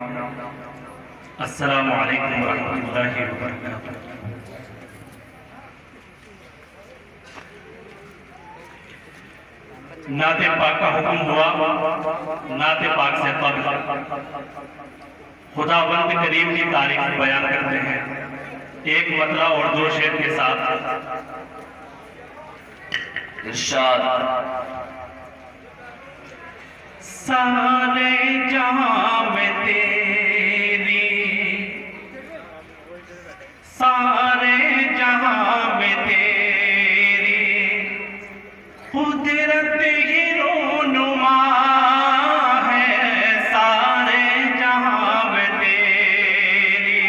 السلام علیکم ورحمۃ اللہ وبرکاتہ۔ نعت پاک کا حکم ہوا، نعت پاک سے قبل خداوند کریم کی تعریف بیان کرتے ہیں، ایک مطلع اور دو شعر کے ساتھ۔ ارشاد۔ سارے جہاں میں تیری، سارے جہاں میں تیری قدرت ہی رونما ہے، سارے جہاں میں تیری،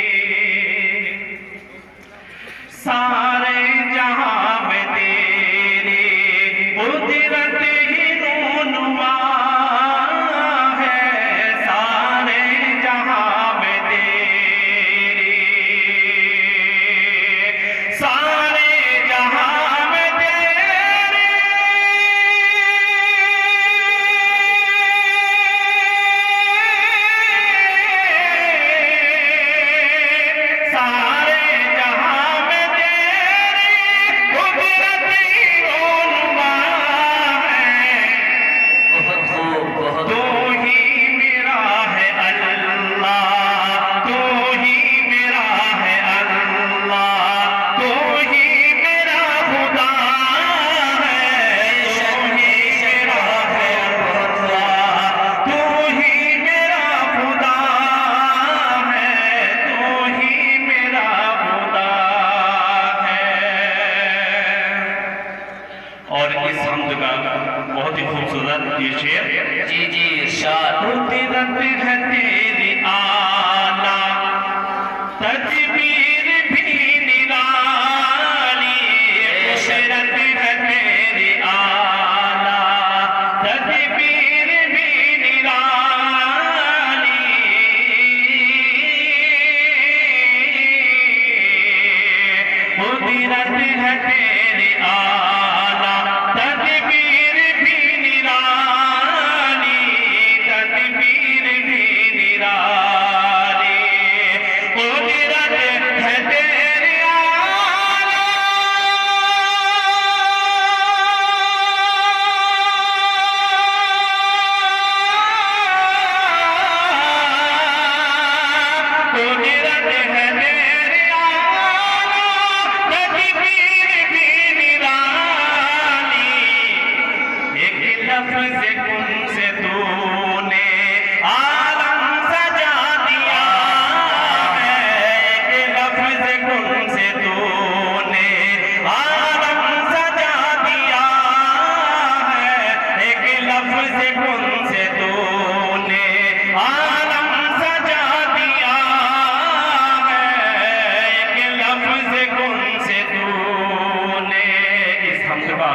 سارے جہاں میں تیری قدرت ہی رونما ہے، سارے جہاں میں تیری، سارے جہاں میں تیری، سارے جہاں میں تیری قدرت ہی رونما ہے، بہت خوب، بہت تو ہی میرا ہے اللہ، تو ہی میرا ہے اللہ، تو ہی میرا خدا ہے، تو ہی میرا ہے اللہ، تو ہی میرا خدا ہے، تو ہی میرا خدا ہے۔ اور اس حمد کا بہت ہی خوبصورت یہ شعر، جی جی ارشاد۔ قدرت ہے تیری اعلیٰ، تدبیر بھی نرالی، قدرت ہے تیری اعلیٰ، تدبیر بھی نرالی، قدرت ہے تیری اعلیٰ، تدبیر بھی نرالی، تدبیر بھی نرالی، قدرت ہے تیری اعلیٰ، قدرت ہے تیری اعلیٰ، تدبیر بھی نرالی، ایک لفظ کن سے تو نے عالم سجا دیا ہے، ایک لفظ کن سے تو نے عالم سجا دیا ہے، ایک لفظ کن سے تو نے عالم سجا دیا ہے، ایک لفظ کن سے تو نے۔ اس حمد کا